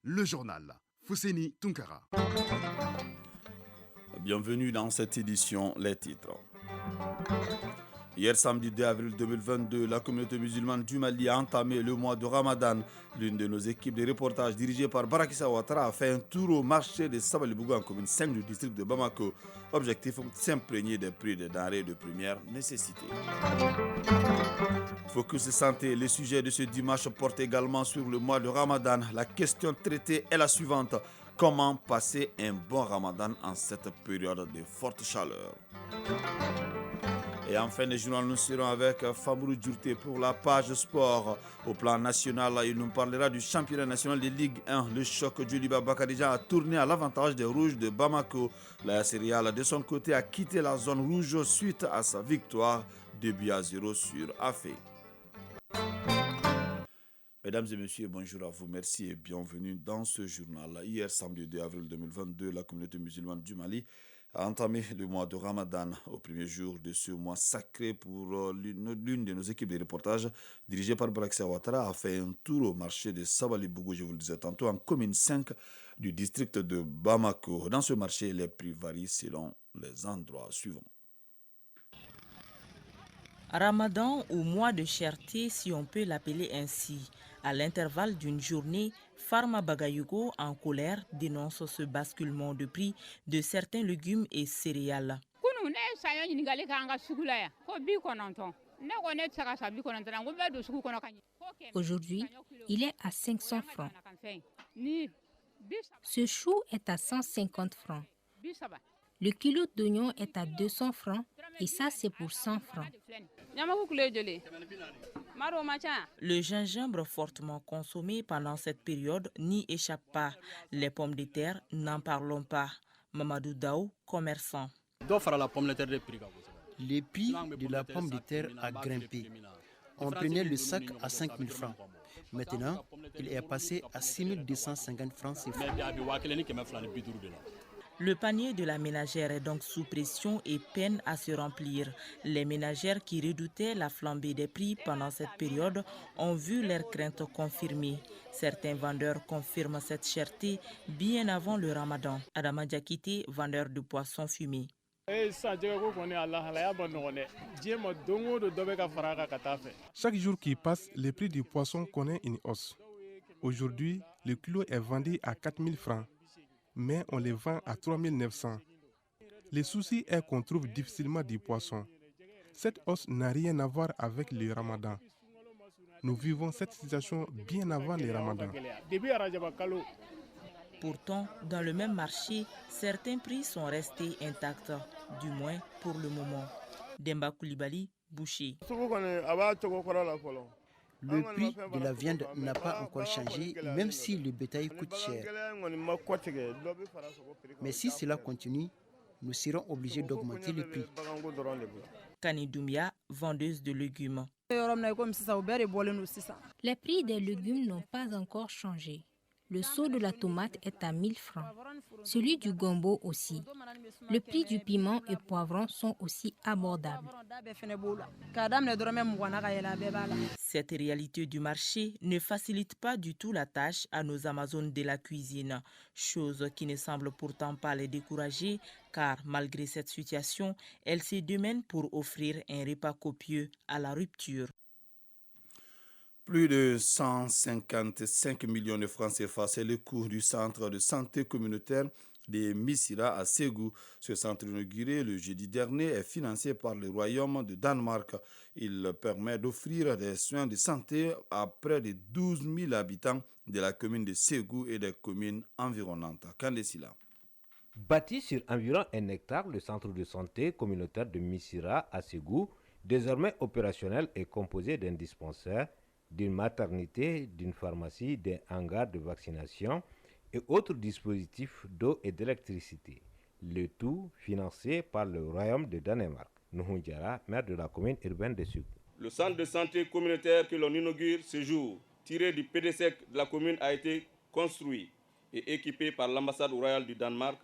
le journal. Fousseni Tunkara. Bienvenue dans cette édition, les titres. Hier samedi 2 avril 2022, la communauté musulmane du Mali a entamé le mois de Ramadan. L'une de nos équipes de reportage dirigée par Barakissa Ouattara a fait un tour au marché de Sabalibougou en commune 5 du district de Bamako. Objectif, s'imprégner des prix des denrées de première nécessité. Focus santé, le sujet de ce dimanche porte également sur le mois de Ramadan. La question traitée est la suivante. Comment passer un bon Ramadan en cette période de forte chaleur? Et en fin de journal, nous serons avec Famourou Djourté pour la page sport. Au plan national, il nous parlera du championnat national de Ligue 1. Le choc du Liba Bakaridjan a tourné à l'avantage des Rouges de Bamako. La Céréale, de son côté, a quitté la zone rouge suite à sa victoire 2-0 sur Afé. Mesdames et messieurs, bonjour à vous, merci et bienvenue dans ce journal. Hier, samedi 2 avril 2022, la communauté musulmane du Mali a entamé le mois de Ramadan. Au premier jour de ce mois sacré pour l'une de nos équipes de reportage, dirigée par Barakissa Ouattara, a fait un tour au marché de Sabalibougou, je vous le disais tantôt, en commune 5 du district de Bamako. Dans ce marché, les prix varient selon les endroits suivants. Ramadan ou mois de cherté, si on peut l'appeler ainsi. À l'intervalle d'une journée, Pharma Bagayugo, en colère, dénonce ce basculement de prix de certains légumes et céréales. Aujourd'hui, il est à 500 francs. Ce chou est à 150 francs. Le kilo d'oignon est à 200 francs et ça c'est pour 100 francs. Le gingembre fortement consommé pendant cette période n'y échappe pas. Les pommes de terre, n'en parlons pas. Mamadou Daou, commerçant. Le prix de la pomme de terre a grimpé. On prenait le sac à 5 000 francs. Maintenant, il est passé à 6 250 francs CFA. Le panier de la ménagère est donc sous pression et peine à se remplir. Les ménagères qui redoutaient la flambée des prix pendant cette période ont vu leurs craintes confirmées. Certains vendeurs confirment cette cherté bien avant le Ramadan. Adama Diakité, vendeur de poissons fumés. Chaque jour qui passe, le prix du poisson connaît une hausse. Aujourd'hui, le kilo est vendu à 4 000 francs, mais on les vend à 3 900. Le souci est qu'on trouve difficilement du poisson. Cette hausse n'a rien à voir avec le Ramadan. Nous vivons cette situation bien avant le Ramadan. Pourtant, dans le même marché, certains prix sont restés intacts, du moins pour le moment. Demba Koulibaly, boucher. Le prix de la viande n'a pas encore changé, même si le bétail coûte cher. Mais si cela continue, nous serons obligés d'augmenter le prix. Kani Doumbia, vendeuse de légumes. Les prix des légumes n'ont pas encore changé. Le seau de la tomate est à 1000 francs. Celui du gombo aussi. Le prix du piment et poivron sont aussi abordables. Cette réalité du marché ne facilite pas du tout la tâche à nos Amazones de la cuisine, chose qui ne semble pourtant pas les décourager, car malgré cette situation, elles se démènent pour offrir un repas copieux à la rupture. Plus de 155 millions de francs CFA, c'est le coût du centre de santé communautaire de Missira à Ségou. Ce centre inauguré le jeudi dernier est financé par le Royaume de Danemark. Il permet d'offrir des soins de santé à près de 12 000 habitants de la commune de Ségou et des communes environnantes. Kandesila. Bâti sur environ 1 hectare, le centre de santé communautaire de Missira à Ségou, désormais opérationnel, est composé d'un dispensaire, d'une maternité, d'une pharmacie, d'un hangar de vaccination et autres dispositifs d'eau et d'électricité. Le tout financé par le Royaume de Danemark. Nuhun Diarra, maire de la commune urbaine de Ségou. Le centre de santé communautaire que l'on inaugure ce jour, tiré du PDSEC de la commune, a été construit et équipé par l'ambassade royale du Danemark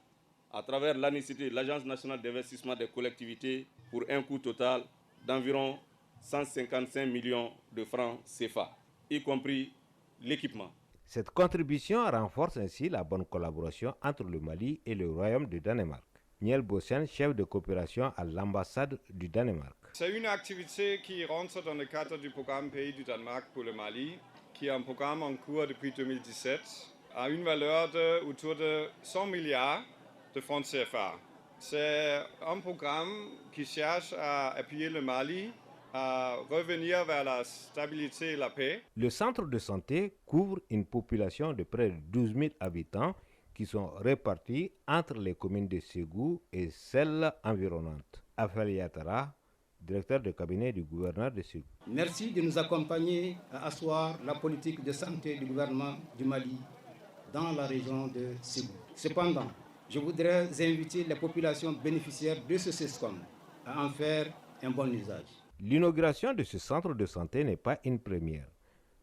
à travers l'ANICT, l'Agence nationale d'investissement des collectivités, pour un coût total d'environ 155 millions de francs CFA, y compris l'équipement. Cette contribution renforce ainsi la bonne collaboration entre le Mali et le Royaume du Danemark. Niel Bossen, chef de coopération à l'ambassade du Danemark. C'est une activité qui rentre dans le cadre du programme Pays du Danemark pour le Mali, qui est un programme en cours depuis 2017, à une valeur autour de 100 milliards de francs CFA. C'est un programme qui cherche à appuyer le Mali à revenir vers la stabilité et la paix. Le centre de santé couvre une population de près de 12 000 habitants qui sont répartis entre les communes de Ségou et celles environnantes. Afel Yatara, directeur de cabinet du gouverneur de Ségou. Merci de nous accompagner à asseoir la politique de santé du gouvernement du Mali dans la région de Ségou. Cependant, je voudrais inviter les populations bénéficiaires de ce CESCOM à en faire un bon usage. L'inauguration de ce centre de santé n'est pas une première.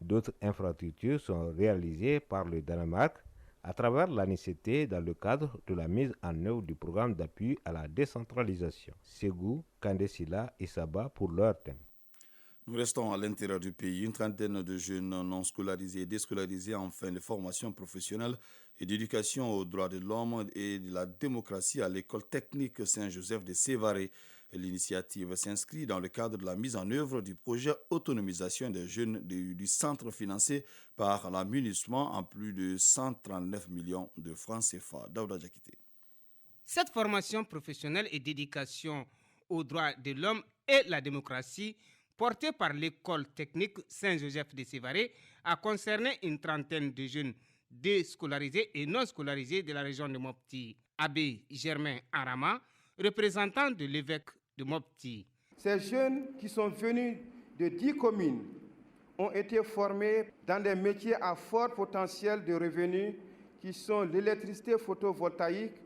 D'autres infrastructures sont réalisées par le Danemark à travers l'ANICT dans le cadre de la mise en œuvre du programme d'appui à la décentralisation. Ségou, Kandesila et Saba pour leur thème. Nous restons à l'intérieur du pays. Une trentaine de jeunes non scolarisés et déscolarisés en fin de formation professionnelle et d'éducation aux droits de l'homme et de la démocratie à l'école technique Saint-Joseph de Sévaré. L'initiative s'inscrit dans le cadre de la mise en œuvre du projet Autonomisation des jeunes du centre financé par la MINUSMA en plus de 139 millions de francs CFA. Daouda Diakité. Cette formation professionnelle et d'éducation aux droits de l'homme et la démocratie portée par l'école technique Saint-Joseph de Sévaré a concerné une trentaine de jeunes déscolarisés et non scolarisés de la région de Mopti. Abbé Germain Arama, représentant de l'évêque de Mopti. Ces jeunes qui sont venus de 10 communes ont été formés dans des métiers à fort potentiel de revenus qui sont l'électricité photovoltaïque,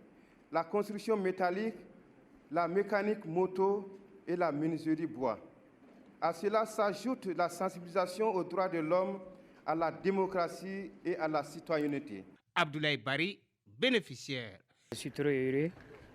la construction métallique, la mécanique moto et la menuiserie bois. À cela s'ajoute la sensibilisation aux droits de l'homme, à la démocratie et à la citoyenneté. Abdoulaye Bari, bénéficiaire. Je suis très heureux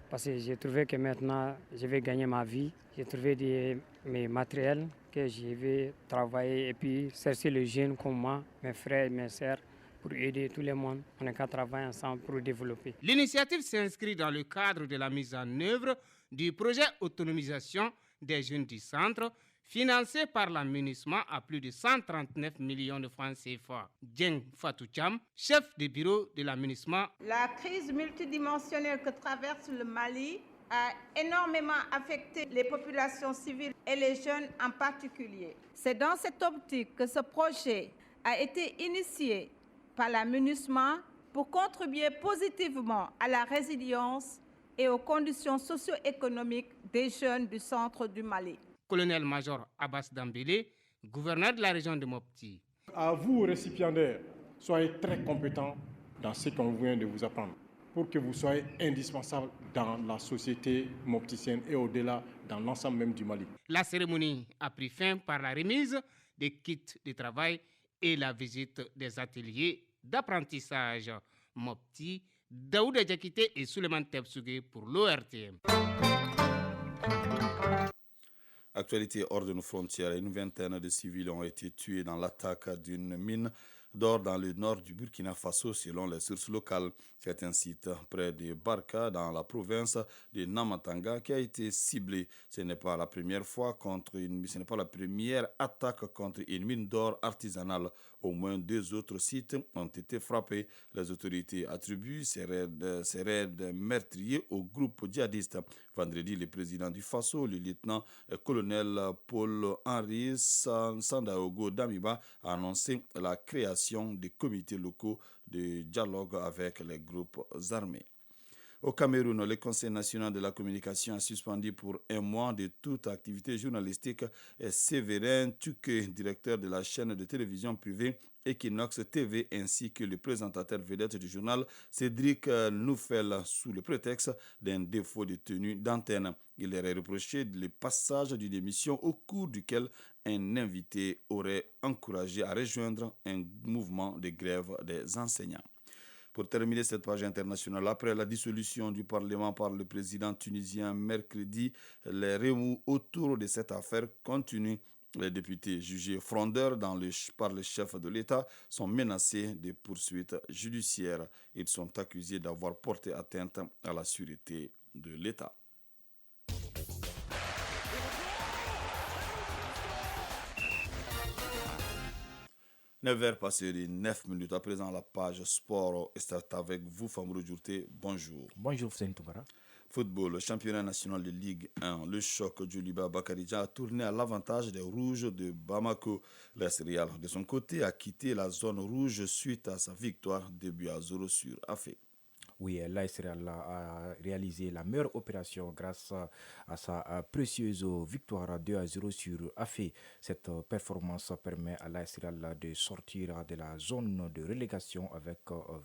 parce que j'ai trouvé que maintenant je vais gagner ma vie. J'ai trouvé mes matériels que je vais travailler et puis chercher les jeunes comme moi, mes frères et mes sœurs, pour aider tout le monde. On est qu'à travailler ensemble pour développer. L'initiative s'inscrit dans le cadre de la mise en œuvre du projet Autonomisation des jeunes du centre, financé par la MINUSMA à plus de 139 millions de francs CFA. Djeng Fatoucham, chef de bureau de la MINUSMA. La crise multidimensionnelle que traverse le Mali a énormément affecté les populations civiles et les jeunes en particulier. C'est dans cette optique que ce projet a été initié par la MINUSMA pour contribuer positivement à la résilience et aux conditions socio-économiques des jeunes du centre du Mali. Colonel-major Abbas Dambélé, gouverneur de la région de Mopti. À vous, récipiendaires, soyez très compétents dans ce qu'on vient de vous apprendre pour que vous soyez indispensables dans la société mopticienne et au-delà, dans l'ensemble même du Mali. La cérémonie a pris fin par la remise des kits de travail et la visite des ateliers d'apprentissage. Mopti, Daouda Diakité et Souleymane Tebsougué pour l'ORTM. Actualité hors de nos frontières, une vingtaine de civils ont été tués dans l'attaque d'une mine d'or dans le nord du Burkina Faso selon les sources locales. C'est un site près de Barka dans la province de Namatanga qui a été ciblé. Ce n'est pas la première attaque contre une mine d'or artisanale. Au moins 2 autres sites ont été frappés. Les autorités attribuent ces raids meurtriers au groupe djihadiste. Vendredi, le président du Faso, le lieutenant-colonel Paul-Henri Sandaogo Damiba, a annoncé la création des comités locaux de dialogue avec les groupes armés. Au Cameroun, le Conseil national de la communication a suspendu pour 1 mois de toute activité journalistique Séverin Tuké, directeur de la chaîne de télévision privée Equinox TV, ainsi que le présentateur vedette du journal Cédric Noufel, sous le prétexte d'un défaut de tenue d'antenne. Il leur est reproché le passage d'une émission au cours duquel un invité aurait encouragé à rejoindre un mouvement de grève des enseignants. Pour terminer cette page internationale, après la dissolution du Parlement par le président tunisien mercredi, les remous autour de cette affaire continuent. Les députés jugés frondeurs par le chef de l'État sont menacés de poursuites judiciaires. Ils sont accusés d'avoir porté atteinte à la sûreté de l'État. Neuf heures passées de 9 minutes. À présent, la page sport est avec vous, Famrou Djourté. Bonjour. Bonjour, Hussein Toubara. Football, le championnat national de Ligue 1. Le choc Djoliba Bakaridjan a tourné à l'avantage des Rouges de Bamako. L'Est Real, de son côté, a quitté la zone rouge suite à sa victoire 2-0 sur Afé. Oui, l'AS Real a réalisé la meilleure opération grâce à sa précieuse victoire 2-0 sur Afé. Cette performance permet à l'AS Real de sortir de la zone de relégation avec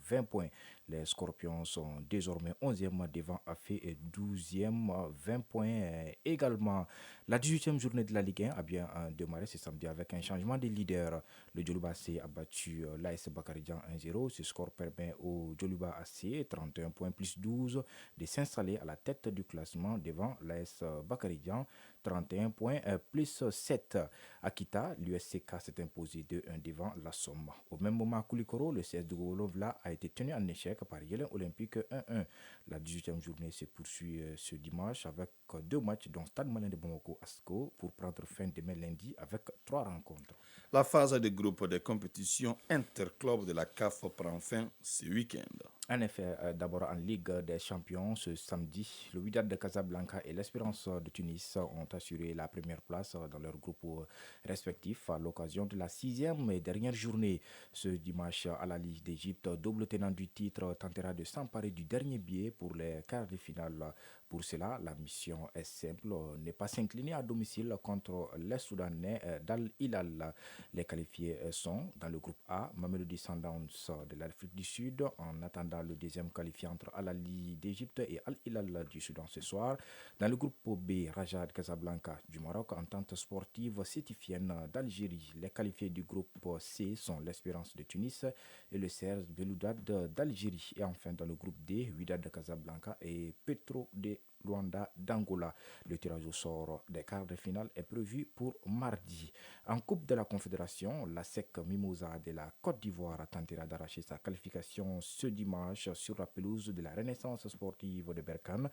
20 points. Les Scorpions sont désormais 11e devant Afé et 12e, 20 points également. La 18e journée de la Ligue 1 a bien démarré ce samedi avec un changement de leader. Le Djoliba AC a battu l'AS Bakaridjan 1-0. Ce score permet au Djoliba AC, 31 points plus 12, de s'installer à la tête du classement devant l'AS Bakaridjan, 31 points plus 7. Akita, l'USCK s'est imposé 2-1 devant la Somme. Au même moment, à Koulikoro, le CS de Golovla a été tenu en échec par Yélin Olympique 1-1. La 18e journée se poursuit ce dimanche avec 2 matchs dont Stade Malien de Bamako Asco pour prendre fin demain lundi avec 3 rencontres. La phase de groupe des compétitions interclubs de la CAF prend fin ce week-end. En effet, d'abord en Ligue des Champions, ce samedi, le Wydad de Casablanca et l'Espérance de Tunis ont assuré la première place dans leur groupe respectif à l'occasion de la 6e et dernière journée. Ce dimanche, à la Ligue d'Égypte, double tenant du titre tentera de s'emparer du dernier billet pour les quarts de finale. Pour cela, la mission est simple, ne pas s'incliner à domicile contre les Soudanais d'Al Hilal. Les qualifiés sont dans le groupe A, Mamelodi Sundowns de l'Afrique du Sud, en attendant le deuxième qualifié entre Al Ahly d'Égypte et Al Hilal du Soudan ce soir. Dans le groupe B, Raja de Casablanca du Maroc, Entente sportive sétifienne d'Algérie. Les qualifiés du groupe C sont l'Espérance de Tunis et le CR Belouizdad d'Algérie. Et enfin, dans le groupe D, Wydad de Casablanca et Petro de Luanda d'Angola. Le tirage au sort des quarts de finale est prévu pour mardi. En Coupe de la Confédération, la SEC Mimosa de la Côte d'Ivoire tentera d'arracher sa qualification ce dimanche sur la pelouse de la Renaissance sportive de Berkane.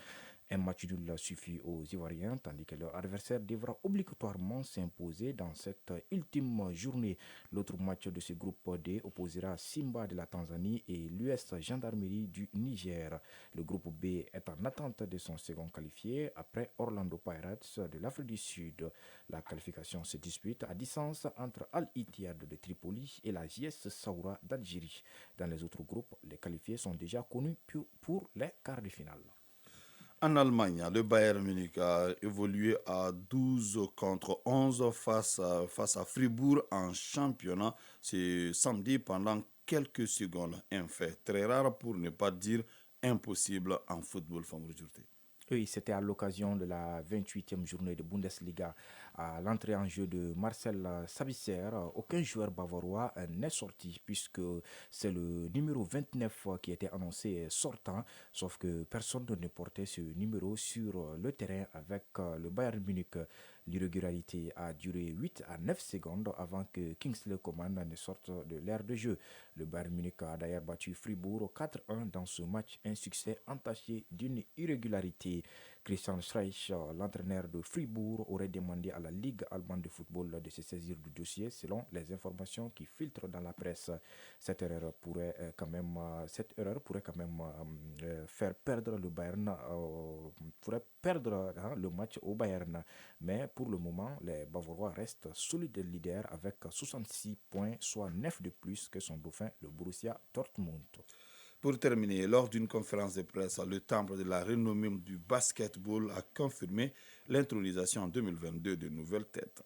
Un match nul suffit aux Ivoiriens, tandis que leur adversaire devra obligatoirement s'imposer dans cette ultime journée. L'autre match de ce groupe D opposera Simba de la Tanzanie et l'US Gendarmerie du Niger. Le groupe B est en attente de son second qualifié après Orlando Pirates de l'Afrique du Sud. La qualification se dispute à distance entre Al-Ittihad de Tripoli et la JS Saoura d'Algérie. Dans les autres groupes, les qualifiés sont déjà connus pour les quarts de finale. En Allemagne, le Bayern Munich a évolué à 12 contre 11 face à Fribourg en championnat ce samedi pendant quelques secondes. Un fait très rare pour ne pas dire impossible en football. Oui, c'était à l'occasion de la 28e journée de Bundesliga. À l'entrée en jeu de Marcel Sabitzer, aucun joueur bavarois n'est sorti puisque c'est le numéro 29 qui était annoncé sortant, sauf que personne ne portait ce numéro sur le terrain avec le Bayern Munich. L'irrégularité a duré 8 à 9 secondes avant que Kingsley Coman ne sorte de l'aire de jeu. Le Bayern Munich a d'ailleurs battu Fribourg 4-1 dans ce match, un succès entaché d'une irrégularité. Christian Streich, l'entraîneur de Fribourg, aurait demandé à la Ligue allemande de football de se saisir du dossier selon les informations qui filtrent dans la presse. Cette erreur pourrait quand même faire perdre le Bayern, le match au Bayern. Mais pour le moment, les Bavarois restent solides leaders avec 66 points, soit 9 de plus que son dauphin, le Borussia Dortmund. Pour terminer, lors d'une conférence de presse, le temple de la renommée du basketball a confirmé l'intronisation en 2022 de nouvelles têtes.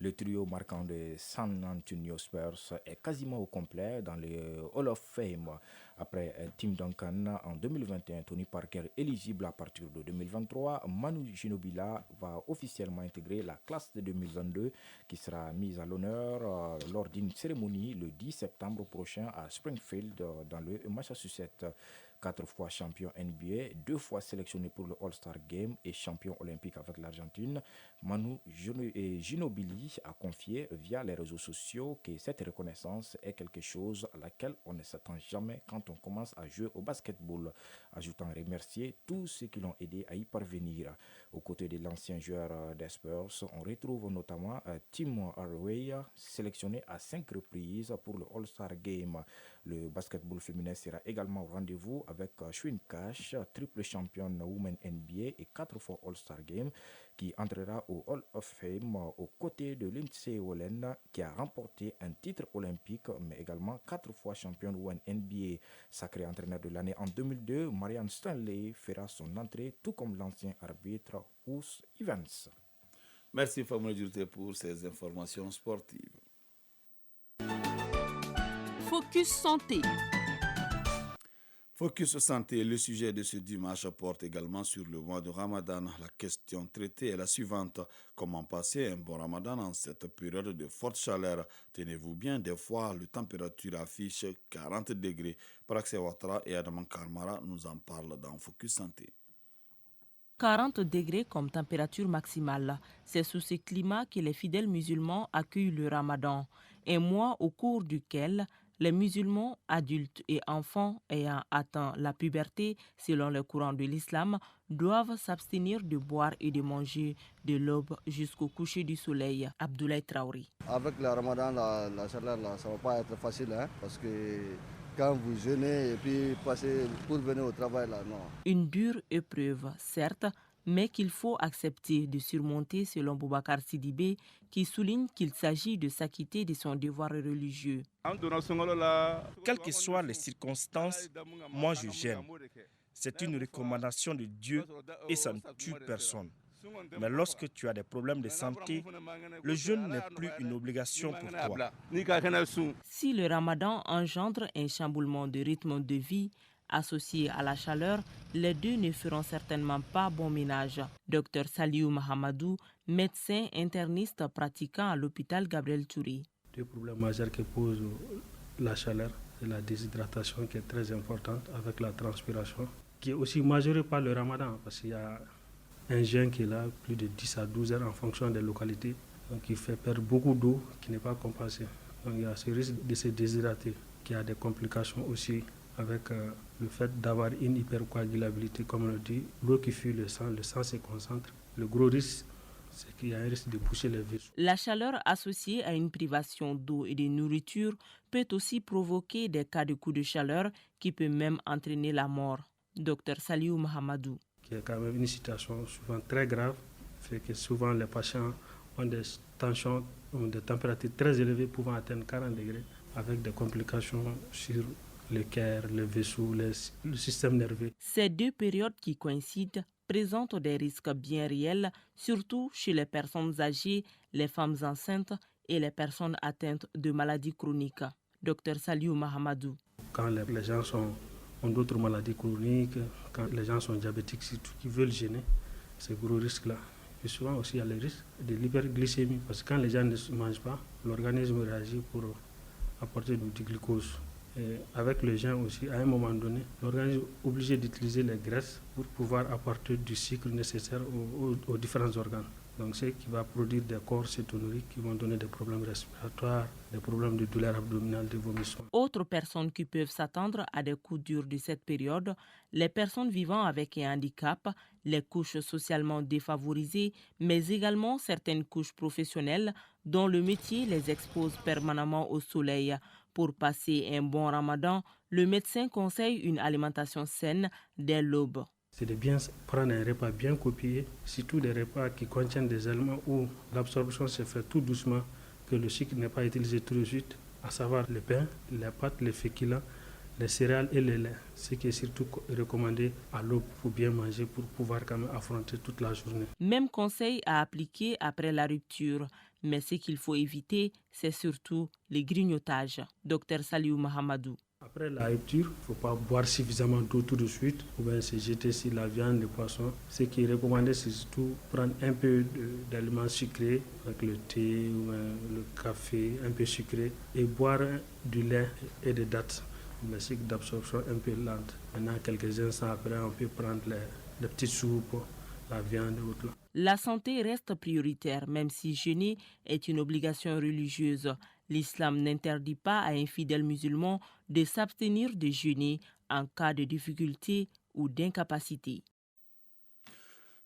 Le trio marquant de San Antonio Spurs est quasiment au complet dans le Hall of Fame. Après Tim Duncan en 2021, Tony Parker éligible à partir de 2023, Manu Ginobili va officiellement intégrer la classe de 2022 qui sera mise à l'honneur lors d'une cérémonie le 10 septembre prochain à Springfield dans le Massachusetts. 4 fois champion NBA, 2 fois sélectionné pour le All-Star Game et champion olympique avec l'Argentine, Manu Ginobili a confié via les réseaux sociaux que cette reconnaissance est quelque chose à laquelle on ne s'attend jamais quand on commence à jouer au basketball, ajoutant remercier tous ceux qui l'ont aidé à y parvenir. Aux côtés de l'ancien joueur des Spurs, on retrouve notamment Tim Hardaway, sélectionné à 5 reprises pour le All-Star Game. Le basketball féminin sera également au rendez-vous avec Chwin Cash, triple championne Women NBA et 4 fois All-Star Game, qui entrera au Hall of Fame aux côtés de Lindsey Whalen, qui a remporté un titre olympique, mais également 4 fois championne Women NBA. Sacré entraîneur de l'année en 2002, Marianne Stanley fera son entrée, tout comme l'ancien arbitre Ous Evans. Merci Famille Durté pour ces informations sportives. Focus Santé. Focus Santé, le sujet de ce dimanche porte également sur le mois de Ramadan. La question traitée est la suivante. Comment passer un bon Ramadan en cette période de forte chaleur? Tenez-vous bien, des fois, la température affiche 40 degrés. Praxé Ouattara et Adaman Karmara nous en parlent dans Focus Santé. 40 degrés comme température maximale. C'est sous ce climat que les fidèles musulmans accueillent le Ramadan, un mois au cours duquel les musulmans adultes et enfants ayant atteint la puberté, selon le courant de l'islam, doivent s'abstenir de boire et de manger de l'aube jusqu'au coucher du soleil. Abdoulaye Traoré. Avec le Ramadan, la chaleur, ça ne va pas être facile, parce que quand vous jeûnez et puis passez pour venir au travail, non. Une dure épreuve, certes, mais qu'il faut accepter de surmonter selon Boubacar Sidibé, qui souligne qu'il s'agit de s'acquitter de son devoir religieux. Quelles que soient les circonstances, moi je jeûne. C'est une recommandation de Dieu et ça ne tue personne. Mais lorsque tu as des problèmes de santé, le jeûne n'est plus une obligation pour toi. Si le Ramadan engendre un chamboulement de rythme de vie, associés à la chaleur, les deux ne feront certainement pas bon ménage. Dr Saliou Mahamadou, médecin interniste pratiquant à l'hôpital Gabriel Touré. Deux problèmes majeurs que pose la chaleur et la déshydratation qui est très importante avec la transpiration, qui est aussi majorée par le Ramadan parce qu'il y a un jeûne qui est là, plus de 10 à 12 heures en fonction des localités, donc qui fait perdre beaucoup d'eau qui n'est pas compensée. Donc il y a ce risque de se déshydrater, qui a des complications aussi avec le fait d'avoir une hypercoagulabilité, comme on le dit, l'eau qui fuit le sang se concentre. Le gros risque, c'est qu'il y a un risque de boucher les vaisseaux. La chaleur associée à une privation d'eau et de nourriture peut aussi provoquer des cas de coups de chaleur qui peut même entraîner la mort. Dr Saliou Mahamadou. Qui est quand même une situation souvent très grave, fait que souvent les patients ont des tensions, ont des températures très élevées pouvant atteindre 40 degrés avec des complications sur le cœur, le vaisseau, le système nerveux. Ces deux périodes qui coïncident présentent des risques bien réels, surtout chez les personnes âgées, les femmes enceintes et les personnes atteintes de maladies chroniques. Dr Saliou Mahamadou. Quand les gens ont d'autres maladies chroniques, quand les gens sont diabétiques, surtout qui veulent jeûner, ces gros risques-là. Et souvent aussi il y a le risque de l'hyperglycémie, parce que quand les gens ne mangent pas, l'organisme réagit pour apporter du glucose. Et avec le jeûne aussi, à un moment donné, l'organisme est obligé d'utiliser les graisses pour pouvoir apporter du sucre nécessaire aux différents organes. Donc c'est qui va produire des corps cétonuriques qui vont donner des problèmes respiratoires, des problèmes de douleur abdominale, de vomissements. Autres personnes qui peuvent s'attendre à des coups durs de cette période, les personnes vivant avec un handicap, les couches socialement défavorisées, mais également certaines couches professionnelles dont le métier les expose permanemment au soleil. Pour passer un bon ramadan, le médecin conseille une alimentation saine dès l'aube. C'est de bien prendre un repas bien copié, surtout des repas qui contiennent des aliments où l'absorption se fait tout doucement, que le sucre n'est pas utilisé tout de suite, à savoir le pain, les pâtes, les féculents, les céréales et le lait. Ce qui est surtout recommandé à l'aube pour bien manger, pour pouvoir quand même affronter toute la journée. Même conseil à appliquer après la rupture. Mais ce qu'il faut éviter, c'est surtout les grignotages. Dr Saliou Mahamadou. Après la rupture, il ne faut pas boire suffisamment d'eau tout de suite ou bien se jeter sur la viande, le poisson. Ce qui est recommandé, c'est surtout prendre un peu d'aliments sucrés, avec le thé ou le café un peu sucré, et boire du lait et des dattes. le cycle d'absorption un peu lent. Maintenant, quelques instants après, on peut prendre les petites soupes, la viande et autres. La santé reste prioritaire, même si jeûner est une obligation religieuse. L'islam n'interdit pas à un fidèle musulman de s'abstenir de jeûner en cas de difficulté ou d'incapacité.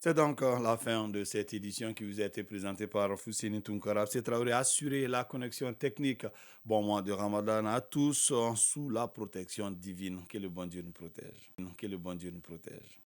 C'est donc la fin de cette édition qui vous a été présentée par Foussini Tounkara. C'est Traoré a assuré la connexion technique. Bon mois de Ramadan à tous sous la protection divine. Que le bon Dieu nous protège. Que le bon Dieu nous protège.